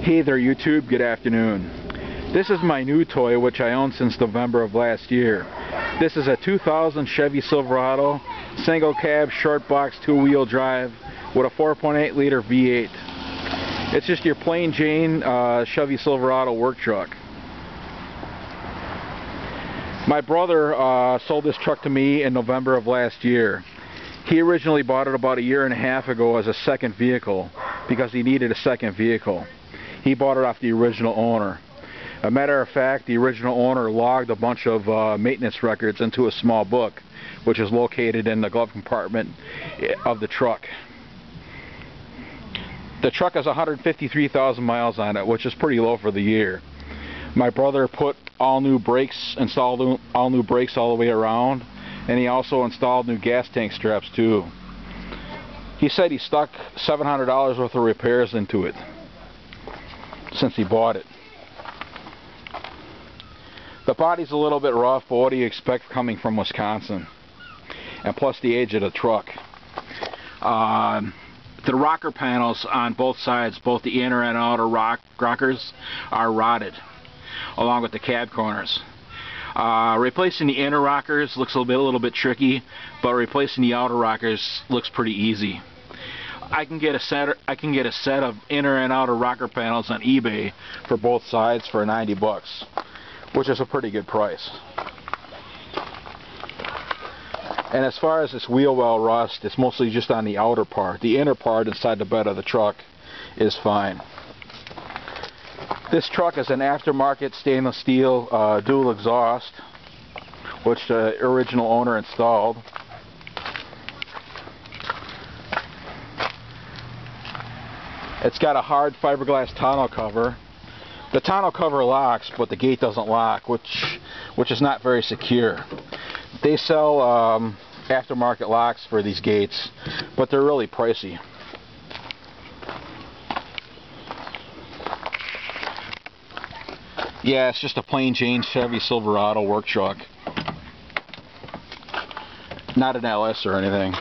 Hey there YouTube, good afternoon. This is my new toy which I owned since November of last year. This is a 2000 Chevy Silverado, single cab, short box, two-wheel drive with a 4.8 liter V8. It's just your plain Jane Chevy Silverado work truck. My brother sold this truck to me in November of last year. He originally bought it about a year and a half ago as a second vehicle because he needed a second vehicle. He bought it off the original owner. A matter of fact, the original owner logged a bunch of maintenance records into a small book, which is located in the glove compartment of the truck. The truck has 153,000 miles on it, which is pretty low for the year. My brother put all new brakes, installed all new brakes all the way around, and he also installed new gas tank straps too. He said he stuck $700 worth of repairs into it since he bought it. The body's a little bit rough, but what do you expect coming from Wisconsin? And plus the age of the truck. The rocker panels on both sides, both the inner and outer rockers, are rotted, along with the cab corners. Replacing the inner rockers looks a little bit tricky, but replacing the outer rockers looks pretty easy. I can get a set of inner and outer rocker panels on eBay for both sides for 90 bucks, which is a pretty good price. And as far as this wheel well rust, it's mostly just on the outer part. The inner part inside the bed of the truck is fine. This truck is an aftermarket stainless steel dual exhaust, which the original owner installed. It's got a hard fiberglass tonneau cover. The tonneau cover locks, but the gate doesn't lock, which is not very secure. They sell aftermarket locks for these gates, but they're really pricey. Yeah, it's just a plain Jane Chevy Silverado work truck. Not an LS or anything.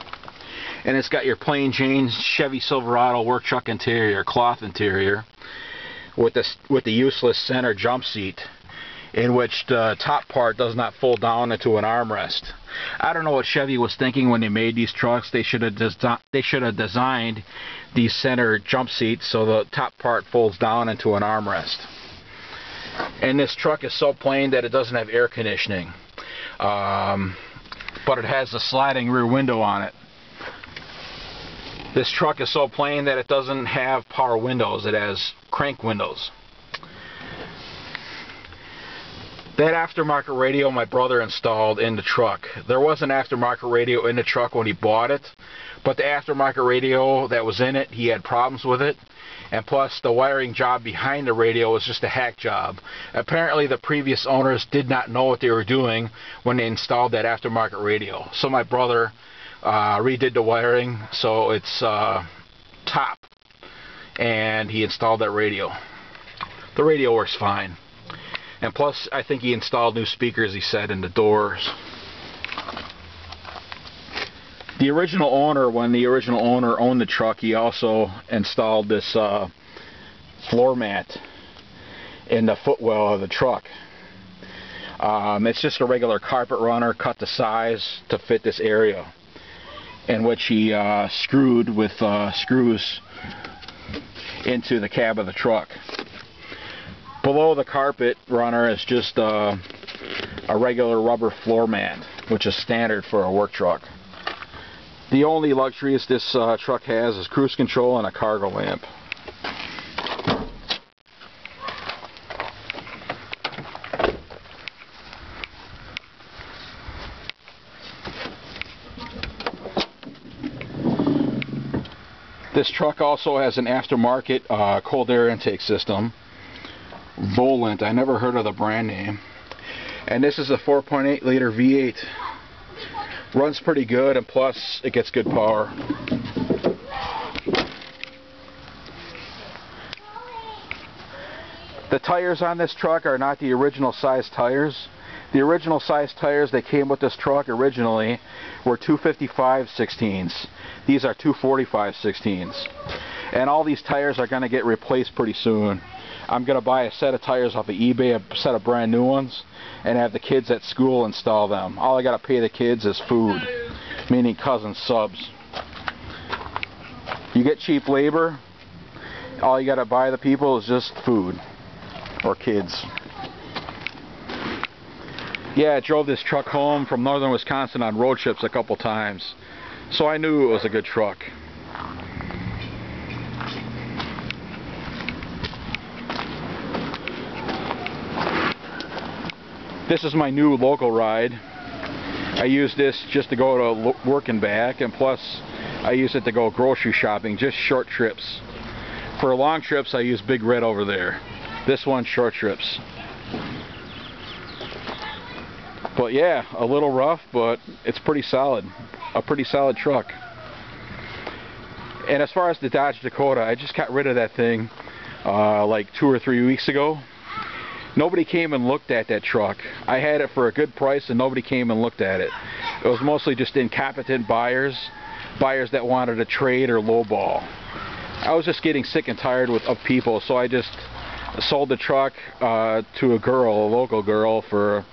And it's got your plain Jane Chevy Silverado work truck interior, cloth interior, with the useless center jump seat, in which the top part does not fold down into an armrest. I don't know what Chevy was thinking when they made these trucks. They should have designed these center jump seats so the top part folds down into an armrest. And this truck is so plain that it doesn't have air conditioning, but it has a sliding rear window on it. This truck is so plain that it doesn't have power windows, it has crank windows. That aftermarket radio my brother installed in the truck. There was an aftermarket radio in the truck when he bought it, but the aftermarket radio that was in it, he had problems with it, and plus the wiring job behind the radio was just a hack job. Apparently the previous owners did not know what they were doing when they installed that aftermarket radio. So my brother redid the wiring so it's top, and he installed that radio. The radio works fine, and plus I think he installed new speakers, he said, in the doors. The original owner, when the original owner owned the truck, he also installed this floor mat in the footwell of the truck. It's just a regular carpet runner cut to size to fit this area, in which he screwed with screws into the cab of the truck. Below the carpet runner is just a regular rubber floor mat, which is standard for a work truck. The only luxuries this truck has is cruise control and a cargo lamp. This truck also has an aftermarket cold air intake system. Volant, I never heard of the brand name. And this is a 4.8 liter V8. Runs pretty good, and plus it gets good power. The tires on this truck are not the original size tires. The original size tires that came with this truck originally were 255 16s. These are 245 16s. And all these tires are going to get replaced pretty soon. I'm going to buy a set of tires off of eBay, a set of brand new ones, and have the kids at school install them. All I got to pay the kids is food, meaning cousin subs. You get cheap labor, all you got to buy the people is just food, or kids. Yeah, I drove this truck home from northern Wisconsin on road trips a couple times, so I knew it was a good truck. This is my new local ride. I use this just to go to work and back, and plus I use it to go grocery shopping, just short trips. For long trips I use Big Red over there. This one, short trips. But yeah, a little rough, but it's pretty solid. A pretty solid truck. And as far as the Dodge Dakota, I just got rid of that thing like 2 or 3 weeks ago. Nobody came and looked at that truck. I had it for a good price and nobody came and looked at it. It was mostly just incompetent buyers that wanted to trade or lowball. I was just getting sick and tired of people, so I just sold the truck to a local girl, for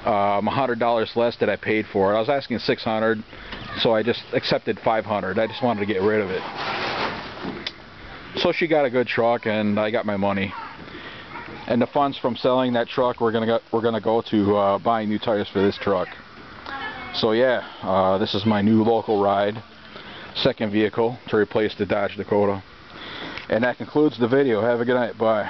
$100 less that I paid for it. I was asking $600, so I just accepted $500. I just wanted to get rid of it. So she got a good truck and I got my money. And the funds from selling that truck we're gonna go to buying new tires for this truck. So yeah, this is my new local ride, second vehicle to replace the Dodge Dakota. And that concludes the video. Have a good night. Bye.